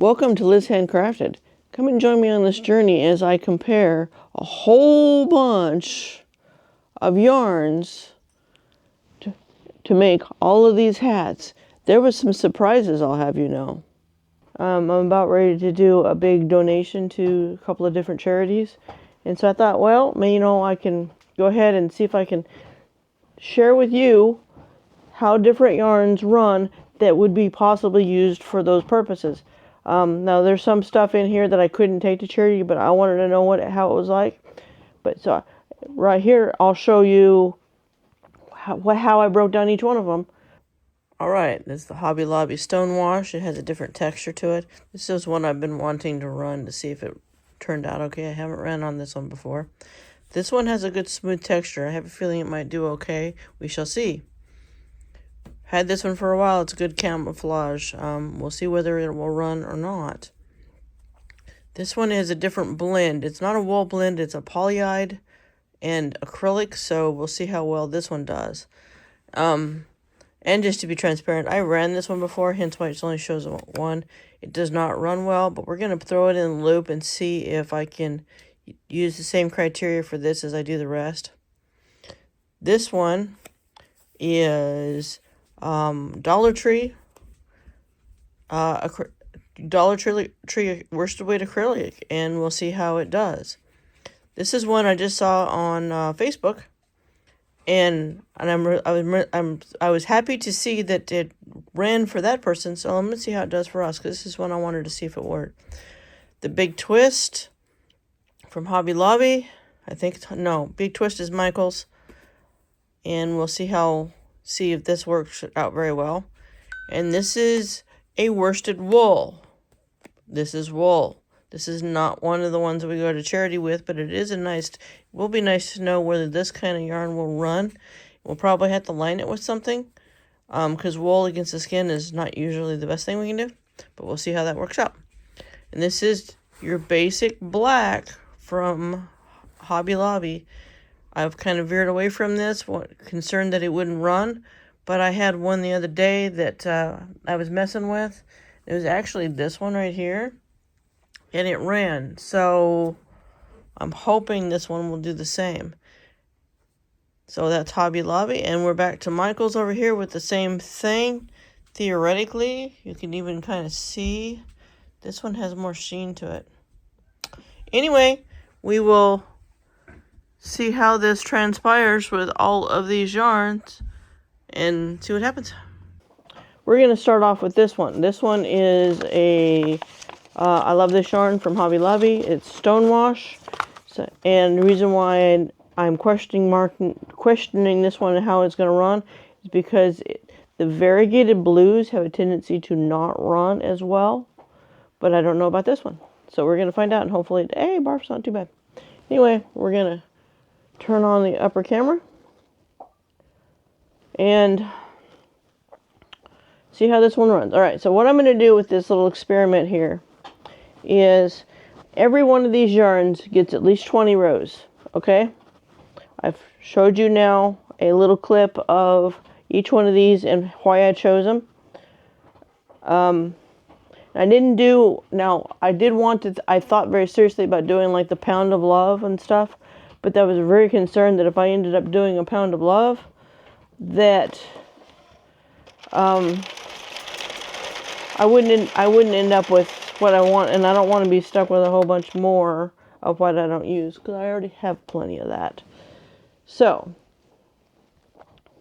Welcome to Liz Handcrafted. Come and join me on this journey as I compare a whole bunch of yarns to make all of these hats. There was some surprises, I'll have you know. I'm about ready to do a big donation to a couple of different charities. And so I thought, well, I can go ahead and see if I can share with you how different yarns run that would be possibly used for those purposes. Now there's some stuff in here that I couldn't take to charity, but I wanted to know how it was like. But so right here, I'll show you how I broke down each one of them. Alright, this is the Hobby Lobby Stonewash. It has a different texture to it. This is one I've been wanting to run to see if it turned out okay. I haven't ran on this one before. This one has a good smooth texture. I have a feeling it might do okay. We shall see. Had this one for a while. It's a good camouflage. We'll see whether it will run or not. This one is a different blend. It's not a wool blend. It's a polyide and acrylic. So we'll see how well this one does. And just to be transparent, I ran this one before, hence why it only shows one. It does not run well, but we're going to throw it in the loop and see if I can use the same criteria for this as I do the rest. This one is Dollar Tree worsted weight acrylic, and we'll see how it does. This is one I just saw on Facebook, and I was happy to see that it ran for that person. So I'm gonna see how it does for us, because this is one I wanted to see if it worked. The Big Twist from Hobby Lobby, Big Twist is Michael's, and we'll see if this works out very well. And this is a worsted wool. This is wool. This is not one of the ones that we go to charity with, but it will be nice to know whether this kind of yarn will run. We'll probably have to line it with something, because wool against the skin is not usually the best thing we can do, but we'll see how that works out. And this is your basic black from Hobby Lobby. I've kind of veered away from this, concerned that it wouldn't run, but I had one the other day that I was messing with. It was actually this one right here, and it ran. So I'm hoping this one will do the same. So that's Hobby Lobby, and we're back to Michael's over here with the same thing. Theoretically, you can even kind of see this one has more sheen to it. Anyway, we will see how this transpires with all of these yarns and see what happens. We're going to start off with this one. This one is I love this yarn from Hobby Lobby. It's Stonewash. And the reason why I'm questioning this one and how it's going to run is because the variegated blues have a tendency to not run as well. But I don't know about this one. So we're going to find out, and hopefully, hey, barf's not too bad. Anyway, we're going to turn on the upper camera and see how this one runs. Alright, so what I'm going to do with this little experiment here is every one of these yarns gets at least 20 rows, okay? I've showed you now a little clip of each one of these and why I chose them. I thought very seriously about doing like the pound of love and stuff, but I was very concerned that if I ended up doing a pound of love, that I wouldn't end up with what I want, and I don't want to be stuck with a whole bunch more of what I don't use, because I already have plenty of that. So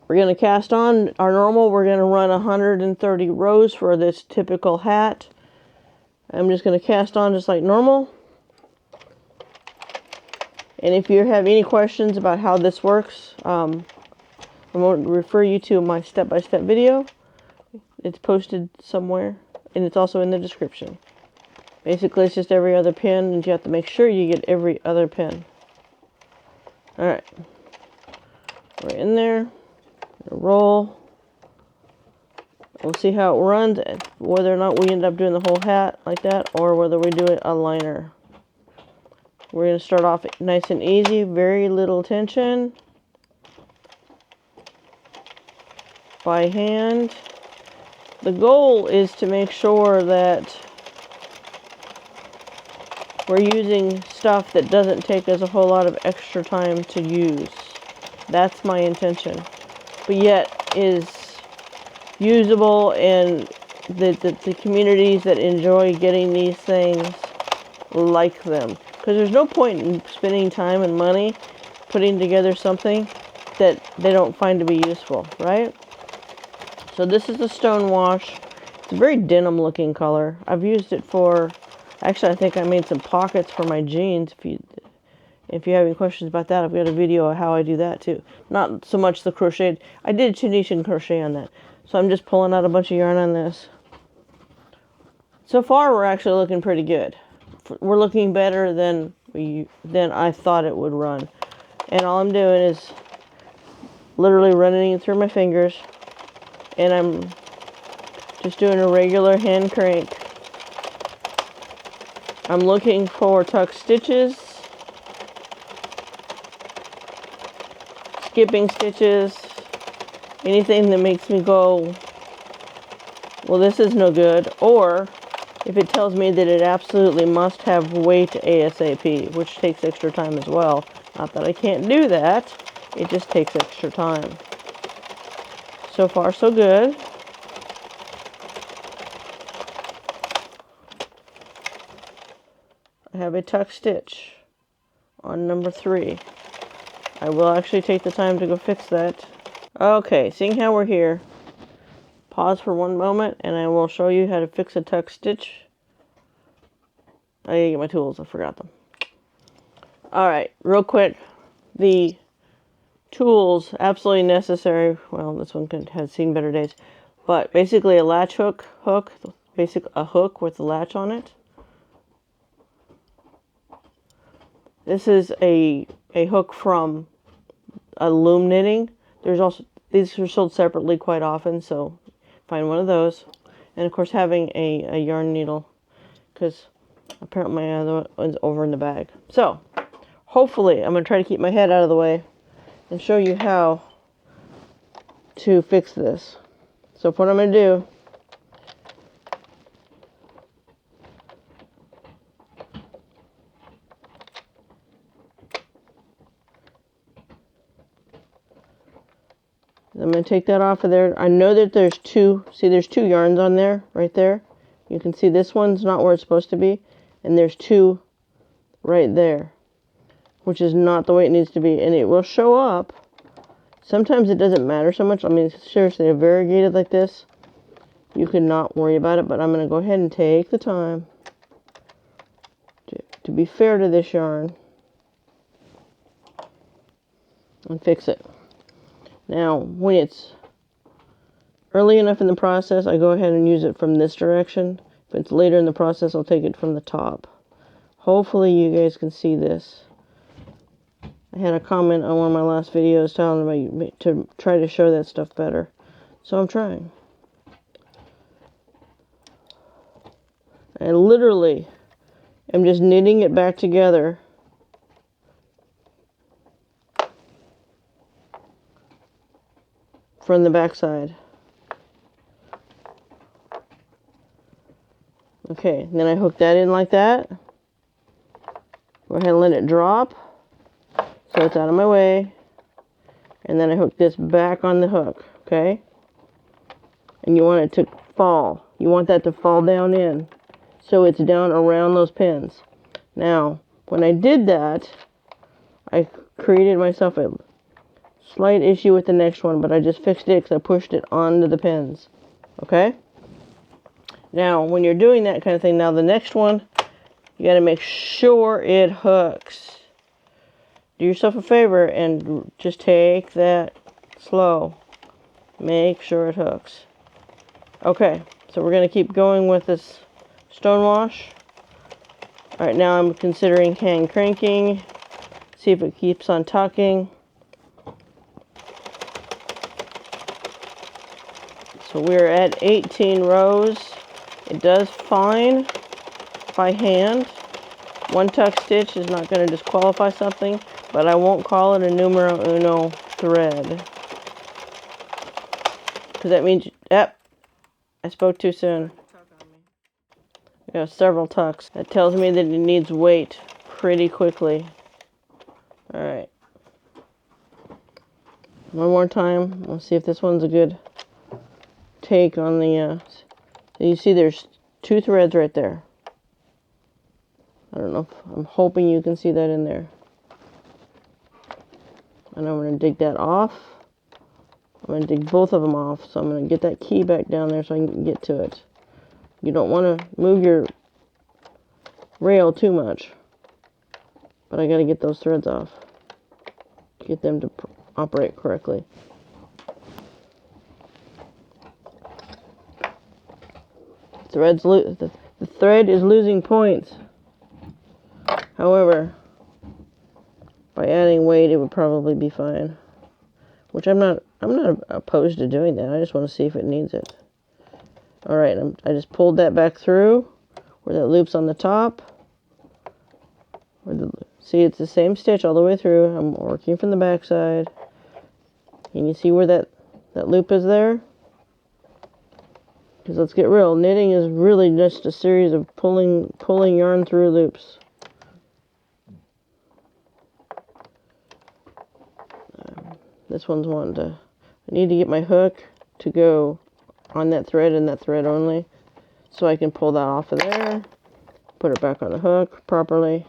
we're going to cast on our normal. We're going to run 130 rows for this typical hat. I'm just going to cast on just like normal. And if you have any questions about how this works, I'm going to refer you to my step-by-step video. It's posted somewhere, and it's also in the description. Basically, it's just every other pin, and you have to make sure you get every other pin. Alright. We're in there. Roll. We'll see how it runs, whether or not we end up doing the whole hat like that, or whether we do a liner. We're going to start off nice and easy, very little tension. By hand. The goal is to make sure that we're using stuff that doesn't take us a whole lot of extra time to use. That's my intention. But yet is usable, and the communities that enjoy getting these things like them. Because there's no point in spending time and money putting together something that they don't find to be useful, right? So this is the Stonewash. It's a very denim looking color. I've used it for, actually I think I made some pockets for my jeans. If you have any questions about that, I've got a video of how I do that too. Not so much the crocheted. I did Tunisian crochet on that. So I'm just pulling out a bunch of yarn on this. So far we're actually looking pretty good. We're looking better than I thought it would run. And all I'm doing is literally running it through my fingers. And I'm just doing a regular hand crank. I'm looking for tuck stitches, skipping stitches, anything that makes me go, well, this is no good. Or if it tells me that it absolutely must have weight ASAP, which takes extra time as well. Not that I can't do that, it just takes extra time. So far, so good. I have a tuck stitch on number 3. I will actually take the time to go fix that. Okay, seeing how we're here, pause for one moment and I will show you how to fix a tuck stitch. I gotta get my tools, I forgot them. Alright, real quick, the tools, absolutely necessary. Well, this one has seen better days. But basically a latch hook, a hook with a latch on it. This is a hook from a loom knitting. There's also, these are sold separately quite often, so find one of those. And of course having a yarn needle, because apparently my other one's over in the bag. So, hopefully, I'm going to try to keep my head out of the way and show you how to fix this. So what I'm going to do, I'm going to take that off of there. I know that there's two, see there's 2 yarns on there, right there. You can see this one's not where it's supposed to be, and there's 2 right there, which is not the way it needs to be, and it will show up. Sometimes it doesn't matter so much. I mean, seriously, a variegated like this, you could not worry about it, but I'm going to go ahead and take the time to be fair to this yarn and fix it. Now, when it's early enough in the process, I go ahead and use it from this direction. If it's later in the process, I'll take it from the top. Hopefully you guys can see this. I had a comment on one of my last videos telling me to try to show that stuff better. So I'm trying. I literally am just knitting it back together. From the back side. Okay, then I hook that in like that. Go ahead and let it drop so it's out of my way. And then I hook this back on the hook, okay? And you want it to fall. You want that to fall down in so it's down around those pins. Now, when I did that, I created myself a slight issue with the next one, but I just fixed it because I pushed it onto the pins. Okay? Now, when you're doing that kind of thing, now the next one, you got to make sure it hooks. Do yourself a favor and just take that slow. Make sure it hooks. Okay, so we're going to keep going with this Stonewash. Alright, now I'm considering hand cranking. See if it keeps on tucking. So we're at 18 rows. It does fine by hand. One tuck stitch is not going to disqualify something, but I won't call it a numero uno thread. Because that means, yep, I spoke too soon. I got several tucks. That tells me that it needs weight pretty quickly. Alright. One more time. Let's see if this one's a good take on the, so you see there's 2 threads right there. I don't know if, I'm hoping you can see that in there. And I'm going to dig that off. I'm going to dig both of them off. So I'm going to get that key back down there so I can get to it. You don't want to move your rail too much. But I got to get those threads off. Get them to operate correctly. The thread is losing points. However, by adding weight, it would probably be fine. Which I'm not opposed to doing that. I just want to see if it needs it. All right, I just pulled that back through where that loop's on the top. See, it's the same stitch all the way through. I'm working from the back side. Can you see where that loop is there? Because let's get real, knitting is really just a series of pulling yarn through loops. This one's wanting to, I need to get my hook to go on that thread and that thread only, so I can pull that off of there, put it back on the hook properly.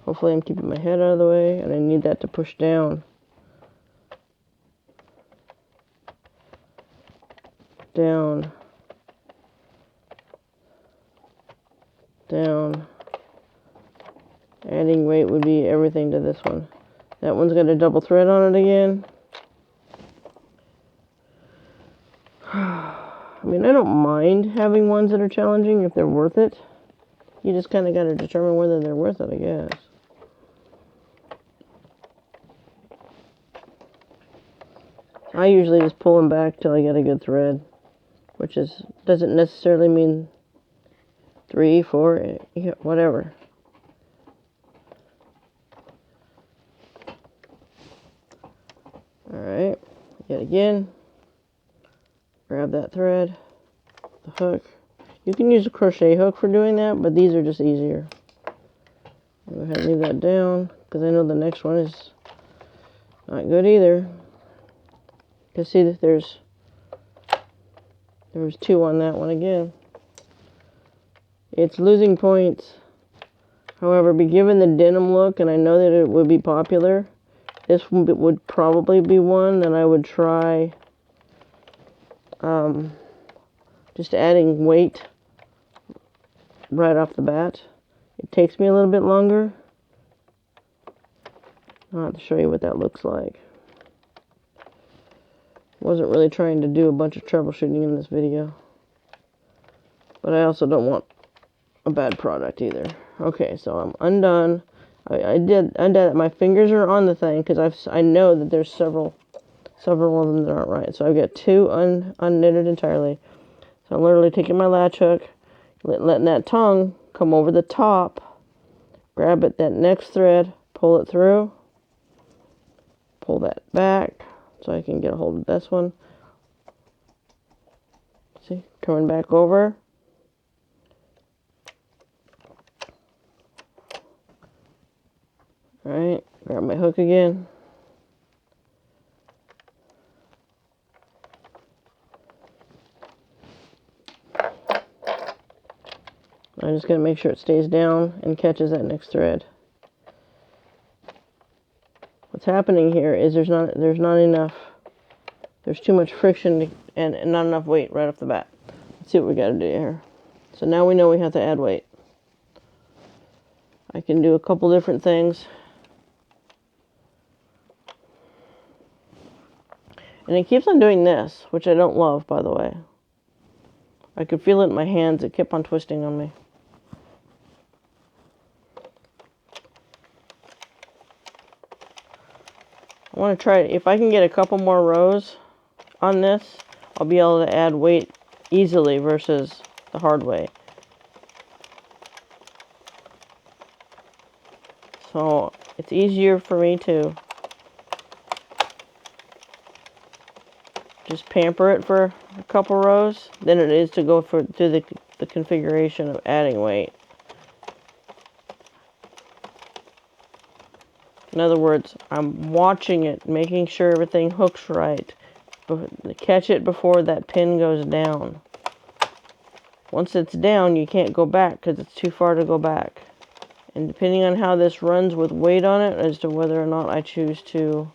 Hopefully I'm keeping my head out of the way, and I need that to push down. Down. Down. Adding weight would be everything to this one. That one's got a double thread on it again. I mean, I don't mind having ones that are challenging if they're worth it. You just kind of got to determine whether they're worth it, I guess. I usually just pull them back till I get a good thread, which doesn't necessarily mean 3, 4, whatever. Alright, yet again, grab that thread, the hook. You can use a crochet hook for doing that, but these are just easier. Go ahead and leave that down, because I know the next one is not good either. You see that there was 2 on that one again. It's losing points. However, given the denim look, and I know that it would be popular, this would probably be one that I would try just adding weight right off the bat. It takes me a little bit longer. I'll have to show you what that looks like. Wasn't really trying to do a bunch of troubleshooting in this video. But I also don't want a bad product either. Okay, so I'm undone. I did undone it. My fingers are on the thing because I know that there's several of them that aren't right. So I've got 2 unknitted entirely. So I'm literally taking my latch hook, letting that tongue come over the top, grab it, that next thread, pull it through, pull that back so I can get a hold of this one. See, coming back over. Alright, grab my hook again. I'm just going to make sure it stays down and catches that next thread. What's happening here is there's not enough, there's too much friction and not enough weight right off the bat. Let's see what we got to do here. So now we know we have to add weight. I can do a couple different things. And it keeps on doing this, which I don't love, by the way. I could feel it in my hands. It kept on twisting on me. I want to try it. If I can get a couple more rows on this, I'll be able to add weight easily versus the hard way. So it's easier for me to just pamper it for a couple rows than it is to go through the the configuration of adding weight. In other words, I'm watching it, making sure everything hooks right. Catch it before that pin goes down. Once it's down, you can't go back because it's too far to go back. And depending on how this runs with weight on it, as to whether or not I choose to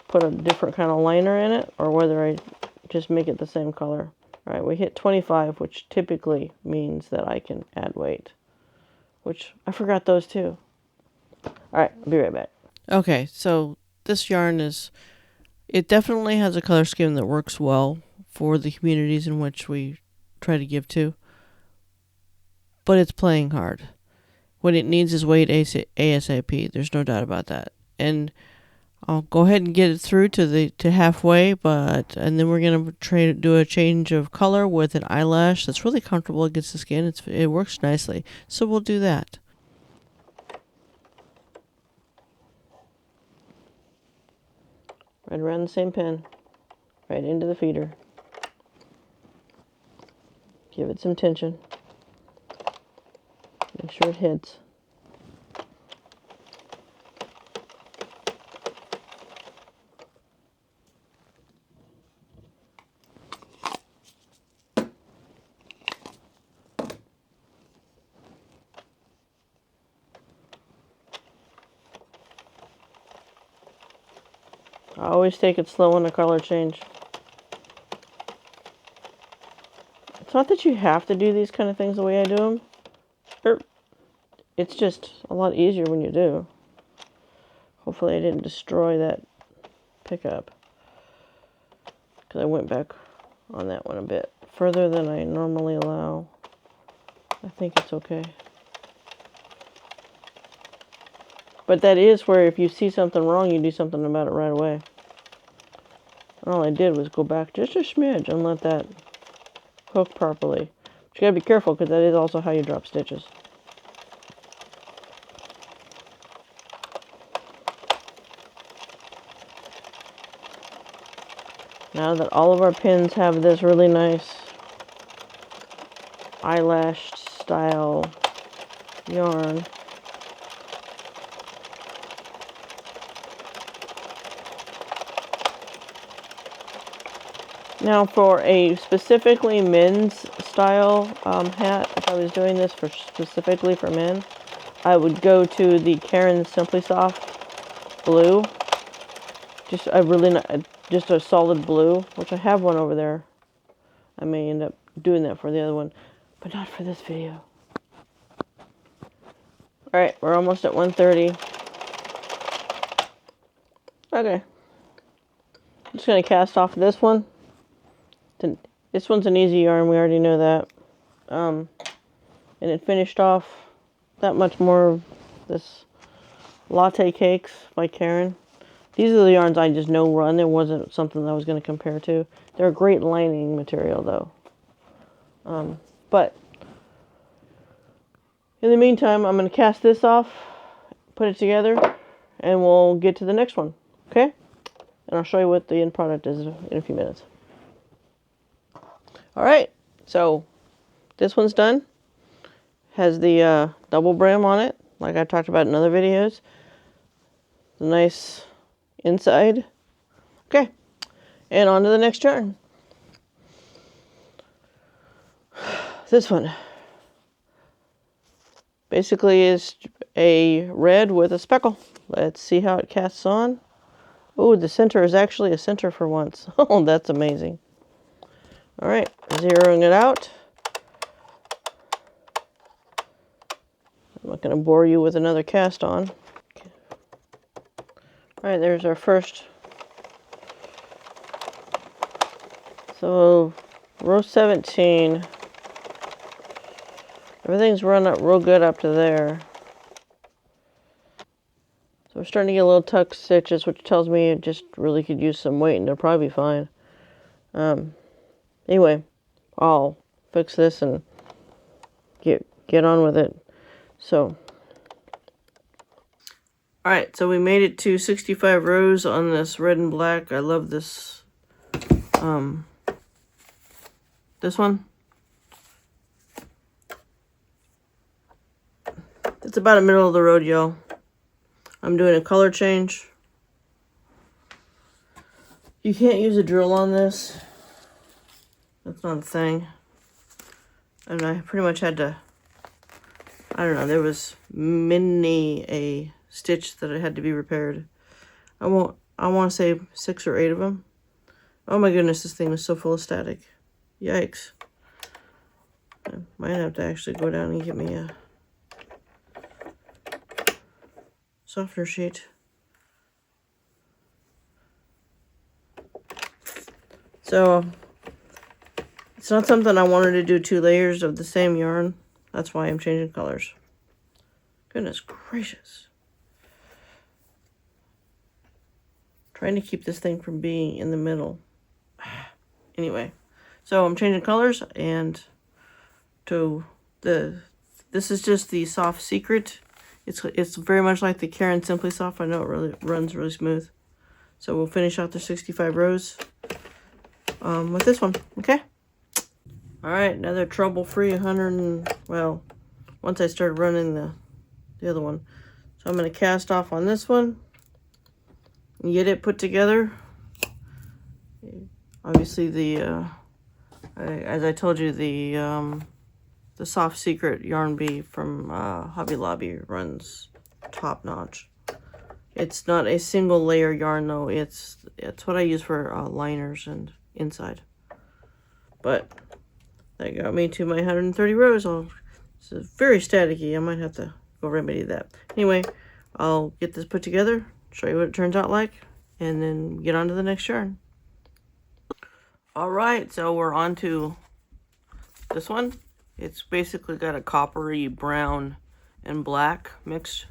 put a different kind of liner in it, or whether I just make it the same color. Alright, we hit 25, which typically means that I can add weight. Which, I forgot those too. Alright, I'll be right back. Okay, so this yarn it definitely has a color scheme that works well for the communities in which we try to give to. But it's playing hard. What it needs is weight ASAP. There's no doubt about that. And I'll go ahead and get it through to halfway, and then we're gonna do a change of color with an eyelash that's really comfortable against the skin. It works nicely, so we'll do that. Right around the same pin, right into the feeder. Give it some tension. Make sure it hits. I always take it slow on the color change. It's not that you have to do these kind of things the way I do them. It's just a lot easier when you do. Hopefully I didn't destroy that pickup, because I went back on that one a bit further than I normally allow. I think it's okay. But that is where if you see something wrong, you do something about it right away. And all I did was go back just a smidge and let that hook properly. But you gotta be careful, because that is also how you drop stitches. Now that all of our pins have this really nice eyelash style yarn, now for a specifically men's style hat, if I was doing this specifically for men, I would go to the Caron Simply Soft blue. Just a solid blue, which I have one over there. I may end up doing that for the other one, but not for this video. Alright, we're almost at 130. Okay. I'm just going to cast off this one. This one's an easy yarn, we already know that. And it finished off that much more of this Latte Cakes by Caron. These are the yarns I just know run. There wasn't something that I was going to compare to. They're a great lining material, though. But in the meantime, I'm going to cast this off, put it together, and we'll get to the next one. Okay? And I'll show you what the end product is in a few minutes. Alright, so this one's done. Has the double brim on it, like I talked about in other videos. The nice inside. Okay, and on to the next yarn. This one basically is a red with a speckle. Let's see how it casts on. Oh, the center is actually a center for once. Oh, that's amazing. Alright, zeroing it out. I'm not going to bore you with another cast on. Okay. Alright, there's our first. So, row 17. Everything's run up real good up to there. So we're starting to get a little tuck stitches, which tells me it just really could use some weight and it'll probably be fine. Anyway, I'll fix this and get on with it. So, alright, so we made it to 65 rows on this red and black. I love this, this one. It's about a middle of the road, y'all. I'm doing a color change. You can't use a drill on this. That's not a thing. And I pretty much had to, I don't know, there was many a stitch that it had to be repaired. I want to say 6 or 8 of them. Oh my goodness, this thing is so full of static. Yikes. I might have to actually go down and get me a softener sheet. So, it's not something I wanted to do 2 layers of the same yarn. That's why I'm changing colors. Goodness gracious. Trying to keep this thing from being in the middle. Anyway, so I'm changing colors, and this is just the Soft Secret. It's very much like the Karen Simply Soft. I know it really runs really smooth. So we'll finish out the 65 rows with this one, okay? All right, another trouble-free 100 and, well, once I started running the other one. So I'm going to cast off on this one and get it put together. Obviously as I told you, the Soft Secret Yarn Bee from Hobby Lobby runs top notch. It's not a single layer yarn though. It's what I use for liners and inside. But that got me to my 130 rows. This is very staticky. I might have to go remedy that. Anyway, I'll get this put together, show you what it turns out like, and then get on to the next yarn. All right, so we're on to this one. It's basically got a coppery brown and black mixed.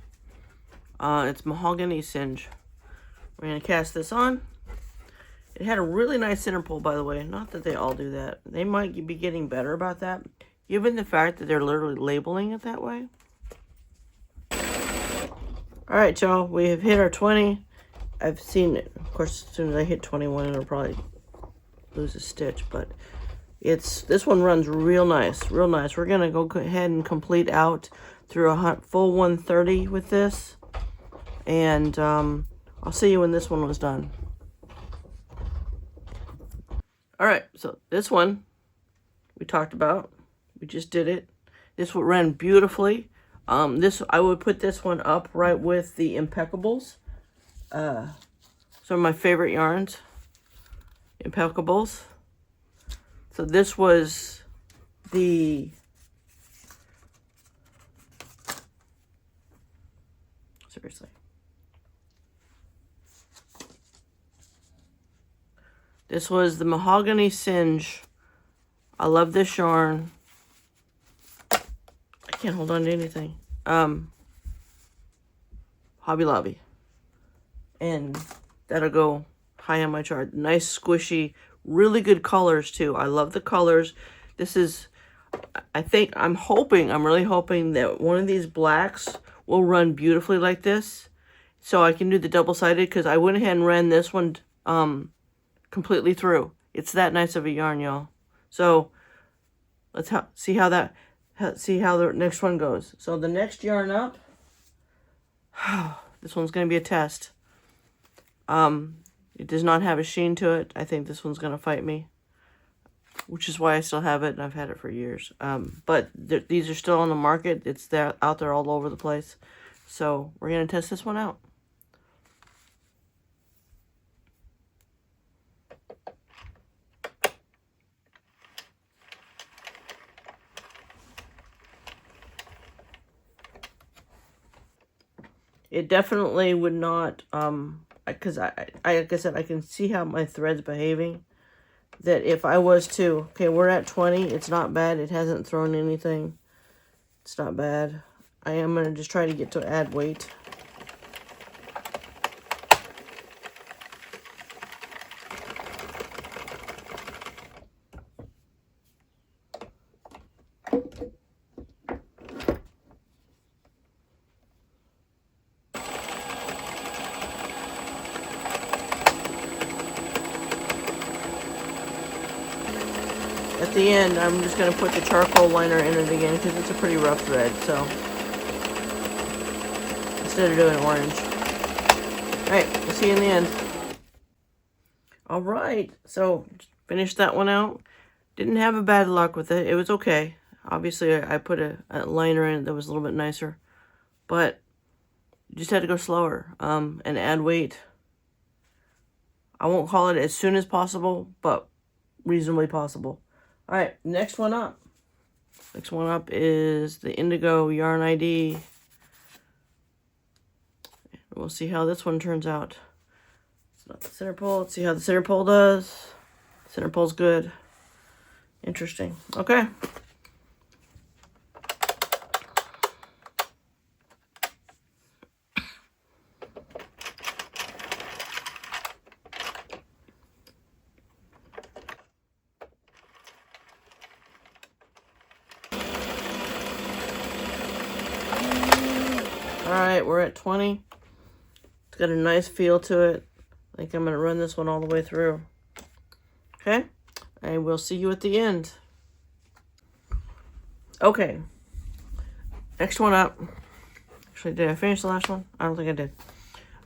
It's Mahogany Singe. We're going to cast this on. It had a really nice center pull, by the way. Not that they all do that. They might be getting better about that, given the fact that they're literally labeling it that way. All right, y'all. We have hit our 20. I've seen it. Of course, as soon as I hit 21, it'll probably lose a stitch, but this one runs real nice, real nice. We're gonna go ahead and complete out through a full 130 with this, and I'll see you when this one was done. All right, so this one we talked about, we just did it. This would run beautifully. I would put this one up right with the Impeccables. Some of my favorite yarns. Impeccables. So this was the seriously. This was the Mahogany Singe. I love this yarn. I can't hold on to anything. Hobby Lobby. And that'll go high on my chart. Nice, squishy, really good colors too. I love the colors. This is, I'm really hoping that one of these blacks will run beautifully like this. So I can do the double-sided, because I went ahead and ran this one completely through. It's that nice of a yarn, y'all. So let's see how the next one goes. So the next yarn up, this one's going to be a test. It does not have a sheen to it. I think this one's going to fight me, which is why I still have it, and I've had it for years. But these are still on the market. It's there, out there all over the place. So we're going to test this one out. It definitely would not, because like I said, I can see how my thread's behaving. That if I was to, okay, we're at 20, it's not bad. It hasn't thrown anything. It's not bad. I am going to just try to get to add weight. At the end, I'm just going to put the charcoal liner in it again because it's a pretty rough thread. So instead of doing orange. Alright, we'll see you in the end. Alright, so finished that one out. Didn't have a bad luck with it. It was okay. Obviously, I put a liner in it that was a little bit nicer. But you just had to go slower and add weight. I won't call it as soon as possible, but reasonably possible. Alright, next one up. Next one up is the Indigo Yarn ID. We'll see how this one turns out. It's not the center pole. Let's see how the center pole does. Center pole's good. Interesting. Okay. Alright, we're at 20. It's got a nice feel to it. I think I'm going to run this one all the way through. Okay? And we'll see you at the end. Okay. Next one up. Actually, did I finish the last one? I don't think I did.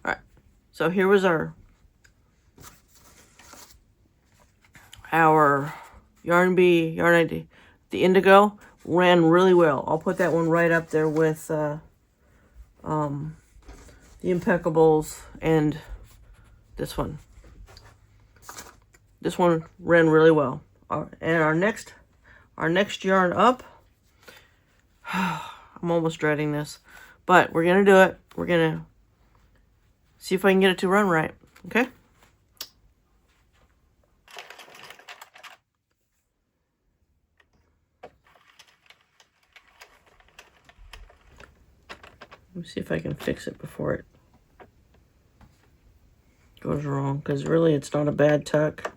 Alright. So here was our Yarn Bee, Yarn ID. The Indigo ran really well. I'll put that one right up there with the Impeccables and this one. This one ran really well. And our next yarn up, I'm almost dreading this, but we're gonna do it. We're gonna see if I can get it to run right. Okay. Let me see if I can fix it before it goes wrong, because really it's not a bad tuck.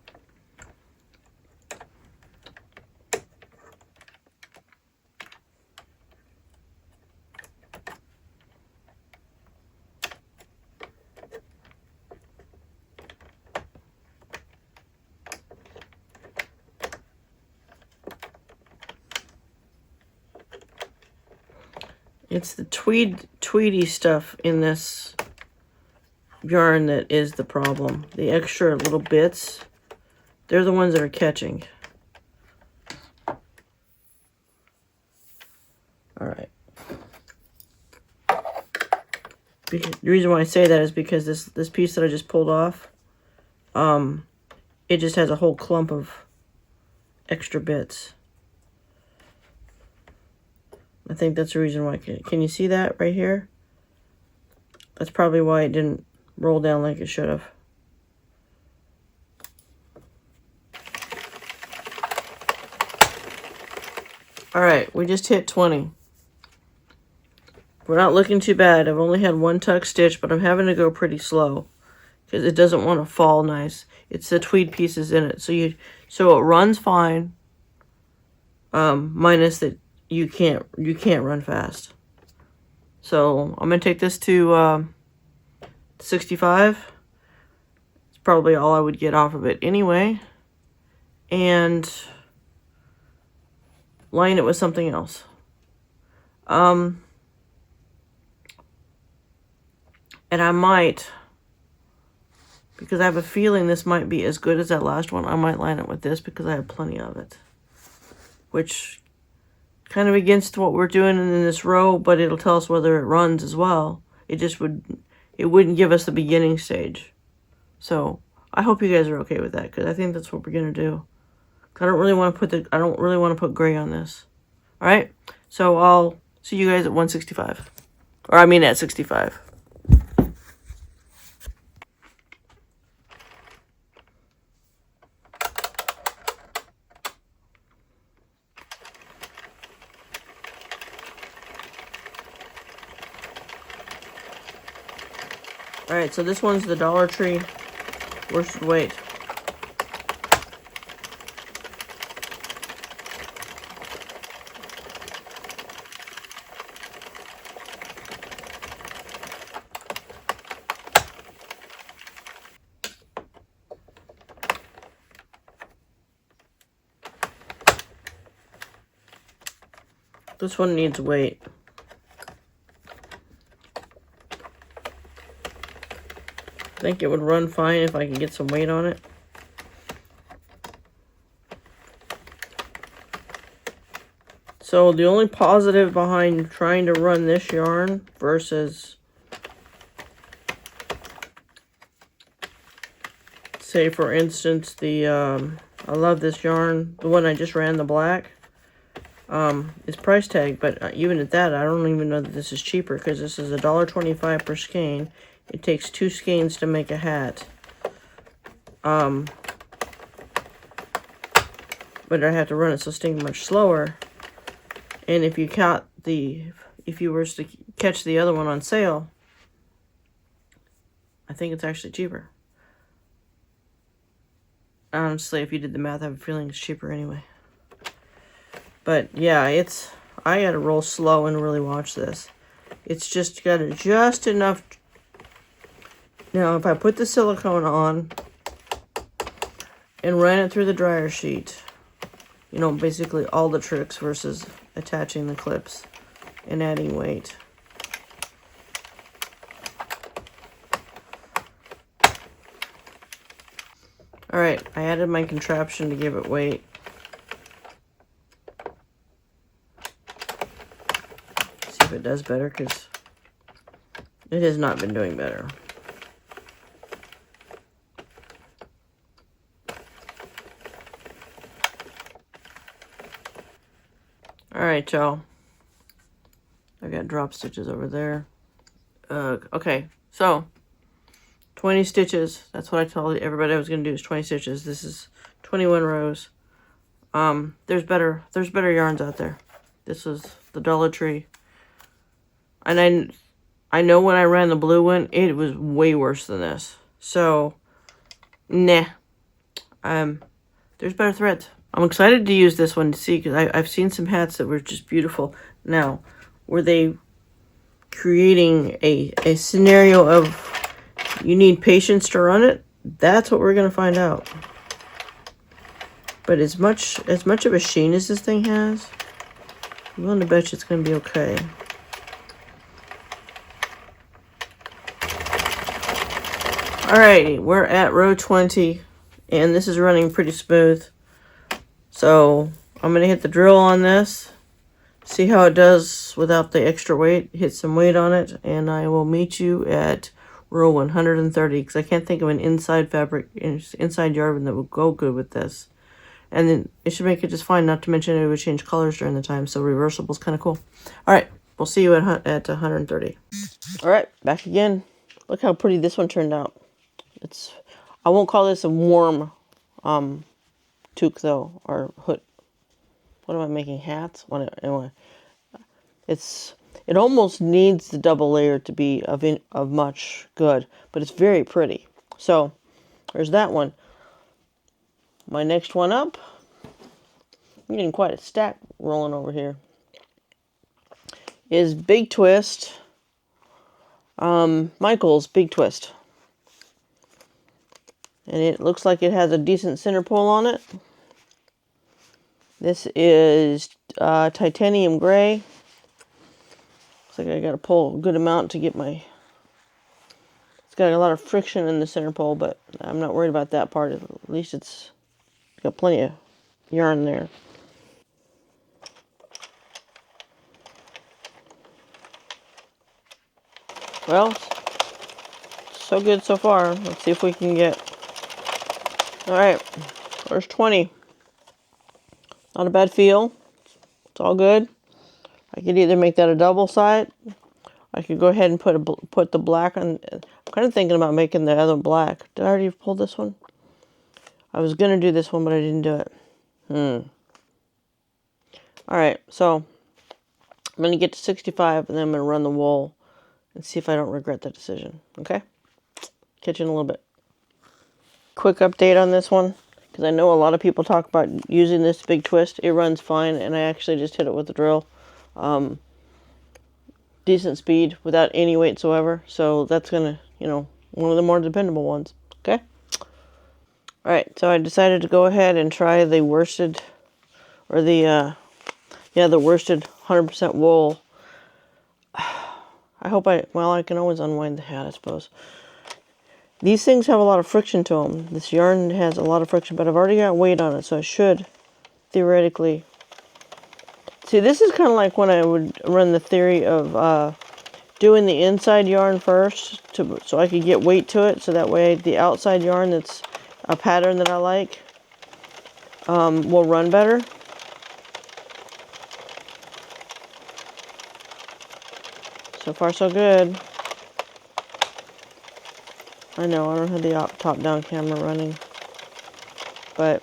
It's the tweedy stuff in this yarn that is the problem. The extra little bits, they're the ones that are catching. Alright. The reason why I say that is because this piece that I just pulled off, it just has a whole clump of extra bits. I think that's the reason why. Can you see that right here? That's probably why it didn't roll down like it should have. Alright, we just hit 20. We're not looking too bad. I've only had one tuck stitch, but I'm having to go pretty slow because it doesn't want to fall nice. It's the tweed pieces in it. So it runs fine. Minus that you can't run fast. So I'm gonna take this to 65. It's probably all I would get off of it anyway, and line it with something else. And I might, because I have a feeling this might be as good as that last one, I might line it with this because I have plenty of it, which kind of against what we're doing in this row, but it'll tell us whether it runs as well. It wouldn't give us the beginning stage. So I hope you guys are okay with that, because I think that's what we're gonna do. I don't really want to put gray on this. All right, so I'll see you guys at 165, or I mean at 65. Alright, so this one's the Dollar Tree worsted weight. This one needs weight. think it would run fine if I could get some weight on it. So the only positive behind trying to run this yarn versus, say for instance, the I love this yarn, the one I just ran, the black, is price tag, but even at that, I don't even know that this is cheaper, because this is $1.25 per skein. It takes 2 skeins to make a hat. But I have to run it so stinking much slower. And if you count if you were to catch the other one on sale, I think it's actually cheaper. Honestly, if you did the math, I have a feeling it's cheaper anyway. But yeah, I gotta roll slow and really watch this. It's just got just enough. Now, if I put the silicone on and ran it through the dryer sheet, you know, basically all the tricks versus attaching the clips and adding weight. Alright, I added my contraption to give it weight. See if it does better, because it has not been doing better. Alright, y'all. I've got drop stitches over there. Okay, so 20 stitches. That's what I told everybody I was going to do, is 20 stitches. This is 21 rows. There's better yarns out there. This is the Dollar Tree. And I know when I ran the blue one, it was way worse than this. So, nah. There's better threads. I'm excited to use this one to see, because I've seen some hats that were just beautiful. Now, were they creating a scenario of you need patience to run it? That's what we're going to find out. But as much of a sheen as this thing has, I'm willing to bet you it's going to be okay. Alrighty, we're at row 20, and this is running pretty smooth. So I'm going to hit the drill on this, see how it does without the extra weight, hit some weight on it, and I will meet you at row 130, because I can't think of an inside yarn that would go good with this. And then it should make it just fine, not to mention it would change colors during the time, so reversible is kind of cool. Alright, we'll see you at 130. Alright, back again. Look how pretty this one turned out. I won't call this a warm toque though, or hood. What am I making? Hats? Anyway, it almost needs the double layer to be of much good, but it's very pretty. So there's that one. My next one up, I'm getting quite a stack rolling over here, is Big Twist. Michael's Big Twist. And it looks like it has a decent center pole on it. This is titanium gray. Looks like I got to pull a good amount to get my... It's got a lot of friction in the center pole, but I'm not worried about that part. At least it's got plenty of yarn there. Well, so good so far. Let's see if we can get... Alright, there's 20. Not a bad feel. It's all good. I could either make that a double side. I could go ahead and put the black on. I'm kind of thinking about making the other black. Did I already pull this one? I was going to do this one, but I didn't do it. Alright, so I'm going to get to 65, and then I'm going to run the wool and see if I don't regret that decision. Okay? Catch you in a little bit. Quick update on this one, because I know a lot of people talk about using this Big Twist. It runs fine, and I actually just hit it with the drill. Decent speed without any weight whatsoever, so that's gonna, one of the more dependable ones. Okay? Alright, so I decided to go ahead and try the worsted, or the worsted 100% wool. I hope I can always unwind the hat, I suppose. These things have a lot of friction to them. This yarn has a lot of friction, but I've already got weight on it, so I should theoretically. See, this is kind of like when I would run the theory of doing the inside yarn first, so I could get weight to it, so that way the outside yarn that's a pattern that I like will run better. So far, so good. I know, I don't have the top-down camera running, but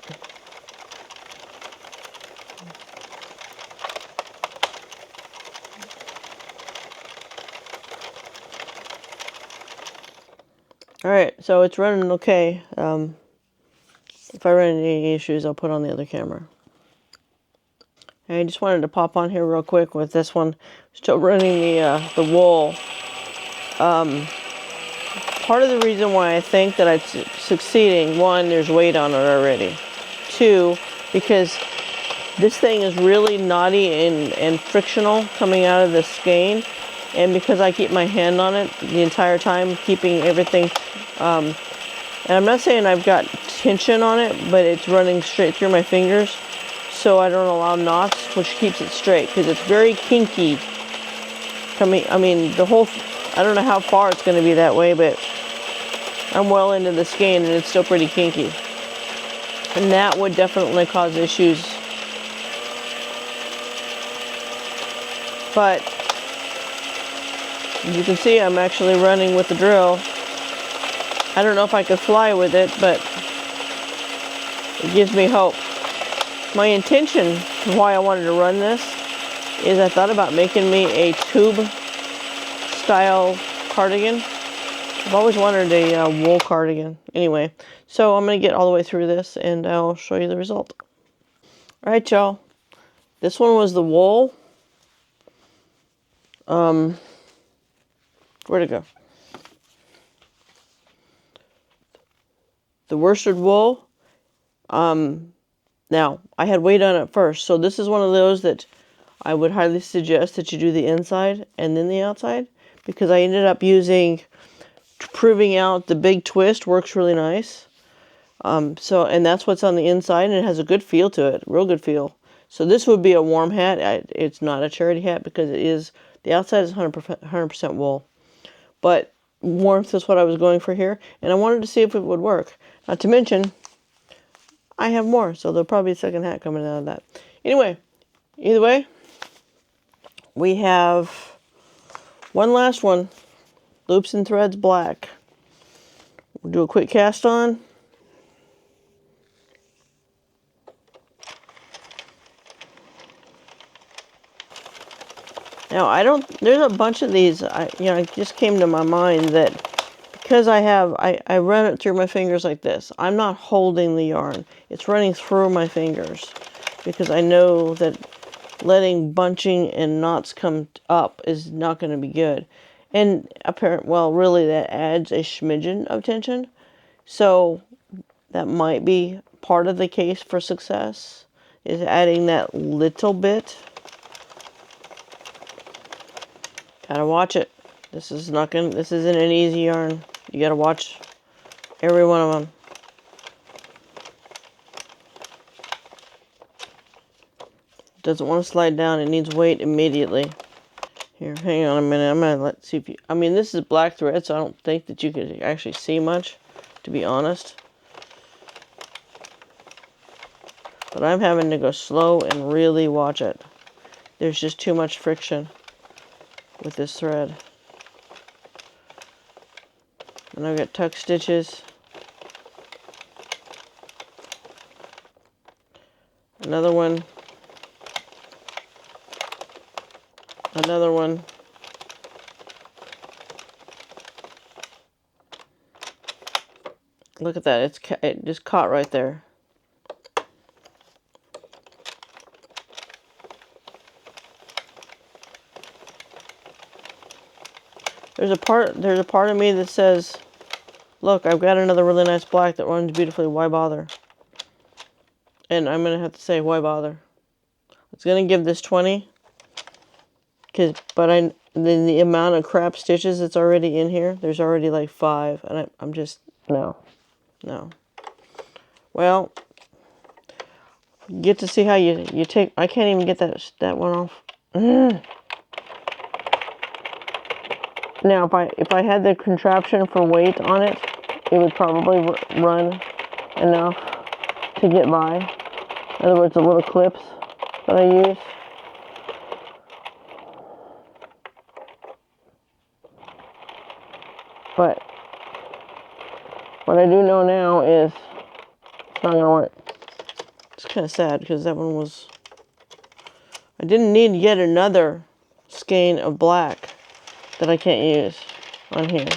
alright, so it's running okay. If I run into any issues, I'll put on the other camera. I just wanted to pop on here real quick with this one. Still running the wool. Part of the reason why I think that it's succeeding, one, there's weight on it already. Two, because this thing is really knotty and frictional coming out of the skein. And because I keep my hand on it the entire time, keeping everything, and I'm not saying I've got tension on it, but it's running straight through my fingers, so I don't allow knots, which keeps it straight, because it's very kinky. I mean, the whole, I don't know how far it's going to be that way, but I'm well into the skein and it's still pretty kinky. And that would definitely cause issues. But as you can see, I'm actually running with the drill. I don't know if I could fly with it, but it gives me hope. My intention, why I wanted to run this, is I thought about making me a tube style cardigan. I've always wanted a wool cardigan. Anyway, so I'm going to get all the way through this and I'll show you the result. Alright, y'all. This one was the wool. Where'd it go? The worsted wool. Now, I had weight on it first, so this is one of those that I would highly suggest that you do the inside and then the outside, because I ended up proving out the big twist works really nice. And that's what's on the inside, and it has a good feel to it, real good feel. So this would be a warm hat. It's not a charity hat because the outside is 100% wool. But warmth is what I was going for here, and I wanted to see if it would work. Not to mention, I have more, so there'll probably be a second hat coming out of that. Anyway, either way, we have one last one. Loops and Threads Black. We'll do a quick cast on. Now, there's a bunch of these, it just came to my mind that because I run it through my fingers like this, I'm not holding the yarn. It's running through my fingers because I know that letting bunching and knots come up is not going to be good. And really that adds a smidgen of tension. So that might be part of the case for success, is adding that little bit. Gotta watch it. This isn't an easy yarn. You gotta watch every one of them. Doesn't want to slide down. It needs weight immediately. Here, hang on a minute. I'm gonna see if you. I mean, this is black thread, so I don't think that you could actually see much, to be honest. But I'm having to go slow and really watch it. There's just too much friction with this thread. And I've got tuck stitches. Another one. Another one. Look at that. It just caught right there. There's a part of me that says, look, I've got another really nice black that runs beautifully. Why bother? And I'm going to have to say, why bother? It's going to give this 20. But then the amount of crap stitches that's already in here, there's already like 5. And I'm just, No. No. Well, get to see how you take. I can't even get that one off. Now, if I had the contraption for weight on it, it would probably run enough to get by. In other words, the little clips that I use. But what I do know now is it's not going to work. It's kind of sad because that one was... I didn't need yet another skein of black that I can't use on here.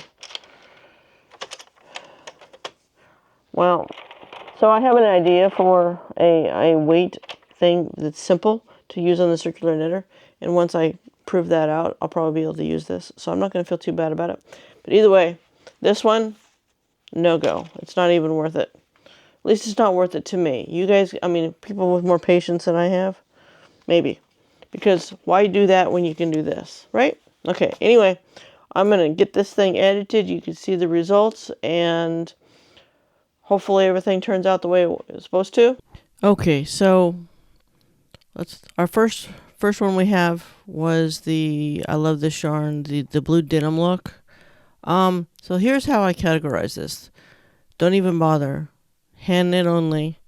Well, so I have an idea for a weight thing that's simple to use on the circular knitter. And once I prove that out, I'll probably be able to use this. So I'm not going to feel too bad about it. But either way, this one, no go. It's not even worth it. At least it's not worth it to me. You guys, I mean, people with more patience than I have, maybe. Because why do that when you can do this, right? Okay, anyway, I'm going to get this thing edited. You can see the results, and hopefully everything turns out the way it was supposed to. Okay, so our first one we have was I love this yarn, the blue denim look. So here's how I categorize this. Don't even bother. Hand knit only.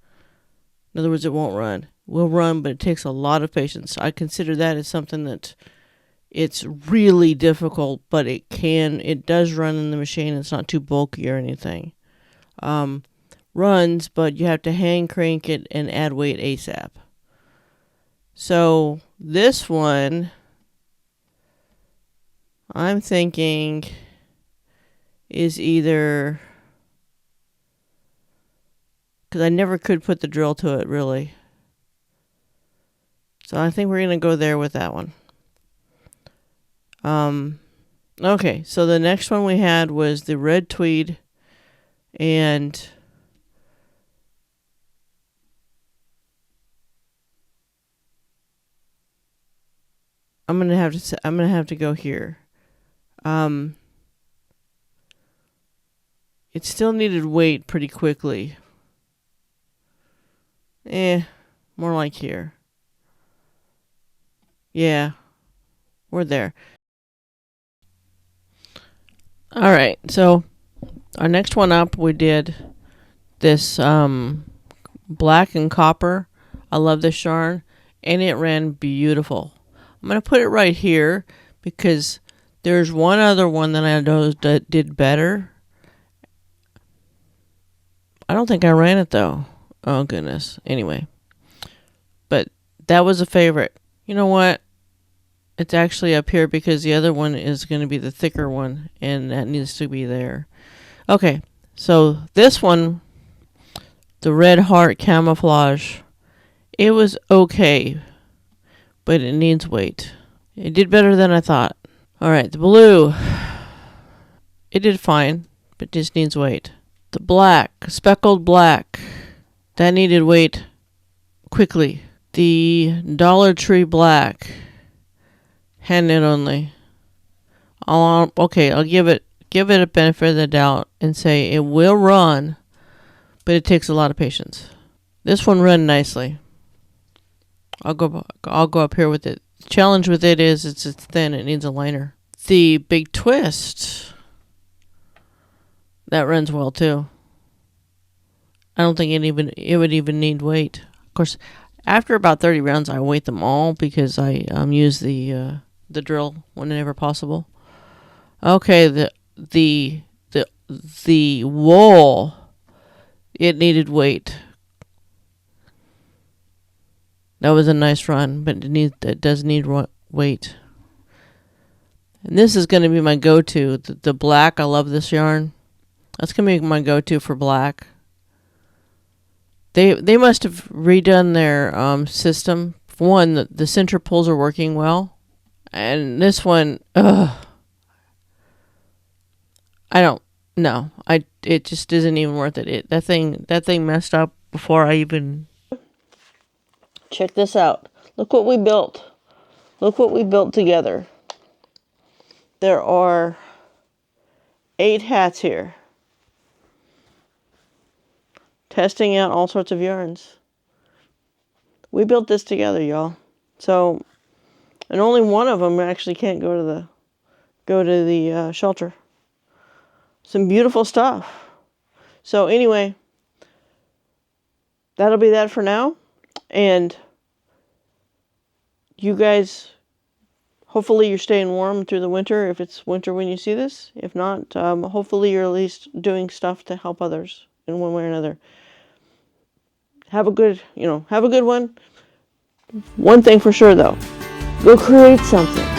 In other words, it won't run. Will run, but it takes a lot of patience. I consider that as something that it's really difficult, but it does run in the machine. It's not too bulky or anything. Runs, but you have to hand crank it and add weight ASAP. So this one, I'm thinking is either, because I never could put the drill to it really. So I think we're going to go there with that one. Okay, so the next one we had was the red tweed, and I'm gonna have to go here. It still needed weight pretty quickly. More like here. Yeah, we're there. All right, so our next one up, we did this black and copper. I love this yarn, and it ran beautiful. I'm going to put it right here because there's one other one that I know that did better. I don't think I ran it though. Oh goodness. Anyway, but that was a favorite. You know what? It's actually up here because the other one is going to be the thicker one, and that needs to be there. Okay, so this one, the red heart camouflage, it was okay, but it needs weight. It did better than I thought. All right, the blue, it did fine, but just needs weight. The black, speckled black, that needed weight quickly. The Dollar Tree black, hand knit only. I'll give it a benefit of the doubt and say it will run, but it takes a lot of patience. This one ran nicely. I'll go up here with it. The challenge with it is it's thin. It needs a liner. The big twist, that runs well too. I don't think it would even need weight. Of course, after about 30 rounds, I weight them all because I use the drill whenever possible. Okay, the wool, it needed weight. That was a nice run, but it does need weight. And this is going to be my go-to. The black, I love this yarn. That's going to be my go-to for black. They must have redone their system. For one, the center pulls are working well. And this one, I don't know. It just isn't even worth it. That thing messed up before I even... Check this out. Look what we built. Look what we built together. There are 8 hats here. testing out all sorts of yarns. We built this together, y'all. So, and only one of them actually can't go to the shelter. Some beautiful stuff. So anyway, that'll be that for now. And you guys, hopefully you're staying warm through the winter if it's winter when you see this. If not, hopefully you're at least doing stuff to help others in one way or another. Have a good one. One thing for sure though, go create something.